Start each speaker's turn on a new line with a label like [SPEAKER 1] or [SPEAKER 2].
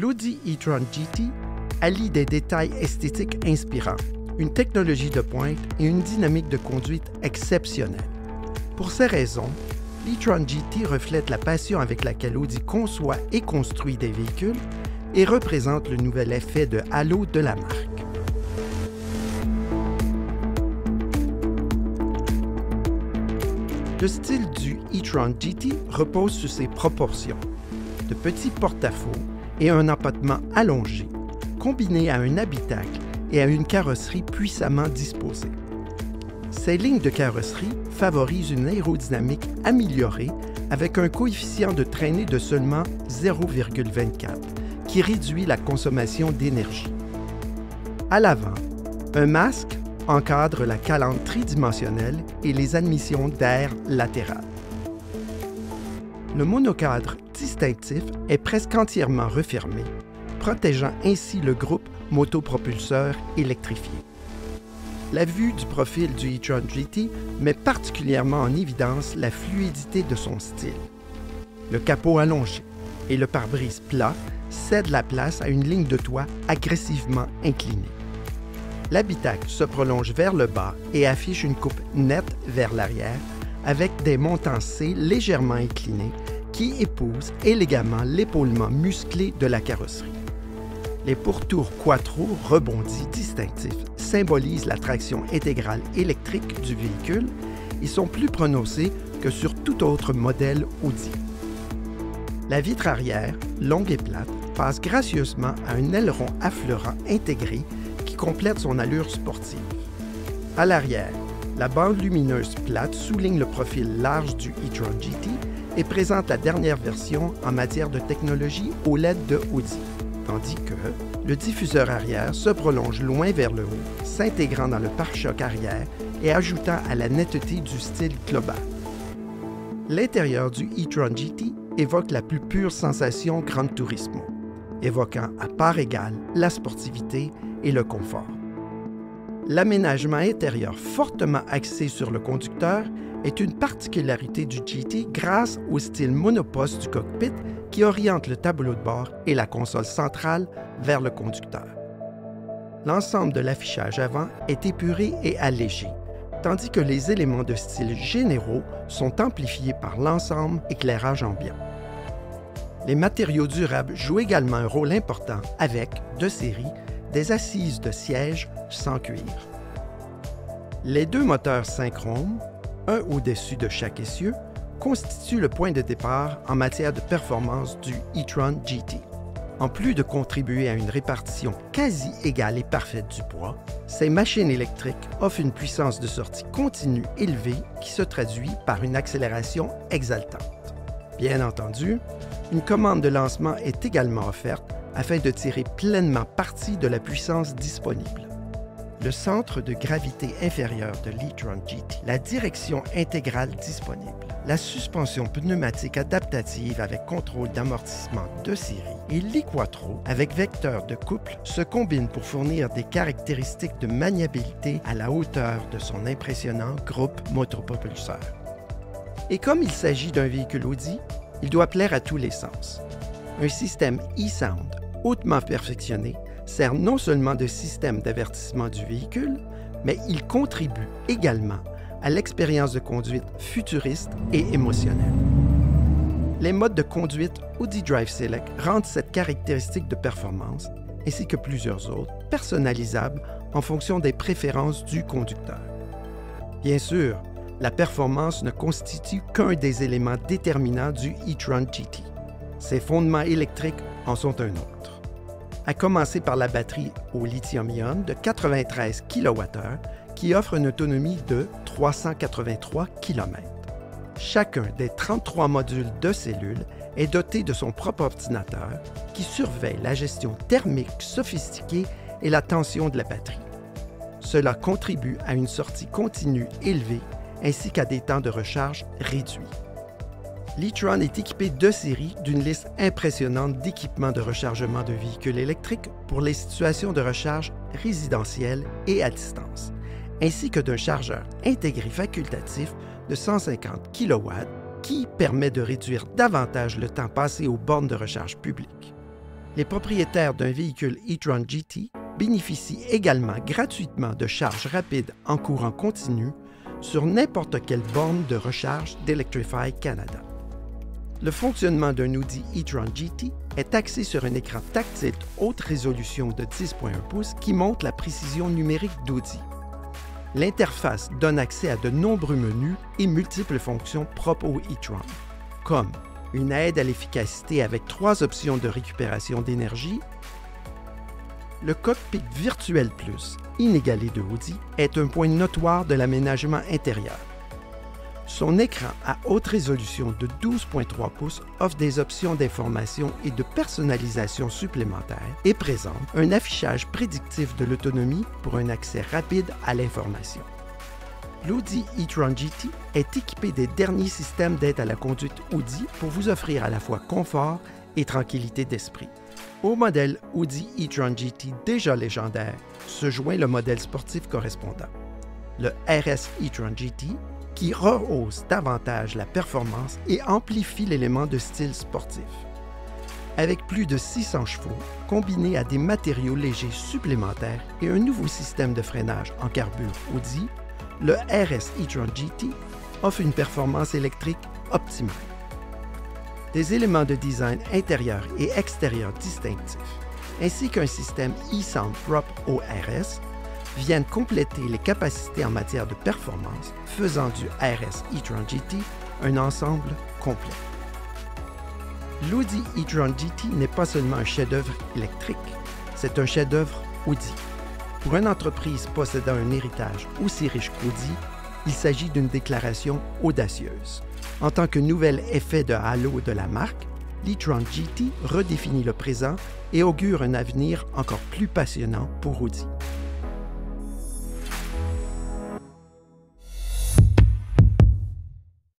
[SPEAKER 1] L'Audi e-tron GT allie des détails esthétiques inspirants, une technologie de pointe et une dynamique de conduite exceptionnelle. Pour ces raisons, l'e-tron GT reflète la passion avec laquelle Audi conçoit et construit des véhicules et représente le nouvel effet de halo de la marque. Le style du e-tron GT repose sur ses proportions, de petits porte-à-faux et un empattement allongé, combiné à un habitacle et à une carrosserie puissamment disposée. Ces lignes de carrosserie favorisent une aérodynamique améliorée avec un coefficient de traînée de seulement 0,24, qui réduit la consommation d'énergie. À l'avant, un masque encadre la calandre tridimensionnelle et les admissions d'air latérales. Le monocadre distinctif est presque entièrement refermé, protégeant ainsi le groupe motopropulseur électrifié. La vue du profil du e-tron GT met particulièrement en évidence la fluidité de son style. Le capot allongé et le pare-brise plat cèdent la place à une ligne de toit agressivement inclinée. L'habitacle se prolonge vers le bas et affiche une coupe nette vers l'arrière avec des montants C légèrement inclinés qui épousent élégamment l'épaulement musclé de la carrosserie. Les pourtours quattro rebondis distinctifs symbolisent la traction intégrale électrique du véhicule et sont plus prononcés que sur tout autre modèle Audi. La vitre arrière, longue et plate, passe gracieusement à un aileron affleurant intégré qui complète son allure sportive. À l'arrière, la bande lumineuse plate souligne le profil large du e-tron GT et présente la dernière version en matière de technologie OLED de Audi, tandis que le diffuseur arrière se prolonge loin vers le haut, s'intégrant dans le pare-choc arrière et ajoutant à la netteté du style global. L'intérieur du e-tron GT évoque la plus pure sensation Gran Turismo, évoquant à part égale la sportivité et le confort. L'aménagement intérieur fortement axé sur le conducteur est une particularité du GT grâce au style monoposte du cockpit qui oriente le tableau de bord et la console centrale vers le conducteur. L'ensemble de l'affichage avant est épuré et allégé, tandis que les éléments de style généraux sont amplifiés par l'ensemble éclairage ambiant. Les matériaux durables jouent également un rôle important avec, de série, des assises de siège sans cuir. Les deux moteurs synchrones, un au-dessus de chaque essieu, constituent le point de départ en matière de performance du e-tron GT. En plus de contribuer à une répartition quasi égale et parfaite du poids, ces machines électriques offrent une puissance de sortie continue élevée qui se traduit par une accélération exaltante. Bien entendu, une commande de lancement est également offerte afin de tirer pleinement parti de la puissance disponible. Le centre de gravité inférieur de l'e-tron GT, la direction intégrale disponible, la suspension pneumatique adaptative avec contrôle d'amortissement de série et l'e-quattro avec vecteur de couple se combinent pour fournir des caractéristiques de maniabilité à la hauteur de son impressionnant groupe motopropulseur. Et comme il s'agit d'un véhicule Audi, il doit plaire à tous les sens. Un système e-Sound hautement perfectionné sert non seulement de système d'avertissement du véhicule, mais il contribue également à l'expérience de conduite futuriste et émotionnelle. Les modes de conduite Audi Drive Select rendent cette caractéristique de performance, ainsi que plusieurs autres, personnalisables en fonction des préférences du conducteur. Bien sûr, la performance ne constitue qu'un des éléments déterminants du e-tron GT. Ses fondements électriques en sont un autre. À commencer par la batterie au lithium-ion de 93 kWh qui offre une autonomie de 383 km. Chacun des 33 modules de cellules est doté de son propre ordinateur qui surveille la gestion thermique sophistiquée et la tension de la batterie. Cela contribue à une sortie continue élevée ainsi qu'à des temps de recharge réduits. L'e-tron est équipé de série d'une liste impressionnante d'équipements de rechargement de véhicules électriques pour les situations de recharge résidentielles et à distance, ainsi que d'un chargeur intégré facultatif de 150 kW qui permet de réduire davantage le temps passé aux bornes de recharge publiques. Les propriétaires d'un véhicule e-tron GT bénéficient également gratuitement de charges rapides en courant continu sur n'importe quelle borne de recharge d'Electrify Canada. Le fonctionnement d'un Audi e-tron GT est axé sur un écran tactile haute résolution de 10,1 pouces qui montre la précision numérique d'Audi. L'interface donne accès à de nombreux menus et multiples fonctions propres au e-tron, comme une aide à l'efficacité avec 3 options de récupération d'énergie. Le cockpit Virtuel Plus, inégalé de Audi, est un point notoire de l'aménagement intérieur. Son écran à haute résolution de 12,3 pouces offre des options d'information et de personnalisation supplémentaires et présente un affichage prédictif de l'autonomie pour un accès rapide à l'information. L'Audi e-tron GT est équipé des derniers systèmes d'aide à la conduite Audi pour vous offrir à la fois confort et tranquillité d'esprit. Au modèle Audi e-tron GT déjà légendaire se joint le modèle sportif correspondant, le RS e-tron GT, qui rehausse davantage la performance et amplifie l'élément de style sportif. Avec plus de 600 chevaux, combinés à des matériaux légers supplémentaires et un nouveau système de freinage en carbure Audi, le RS e-tron GT offre une performance électrique optimale. Des éléments de design intérieur et extérieur distinctifs, ainsi qu'un système eSound Prop ORS, viennent compléter les capacités en matière de performance, faisant du RS e-tron GT un ensemble complet. L'Audi e-tron GT n'est pas seulement un chef-d'œuvre électrique, c'est un chef-d'œuvre Audi. Pour une entreprise possédant un héritage aussi riche qu'Audi, il s'agit d'une déclaration audacieuse. En tant que nouvel effet de halo de la marque, l'e-tron GT redéfinit le présent et augure un avenir encore plus passionnant pour Audi.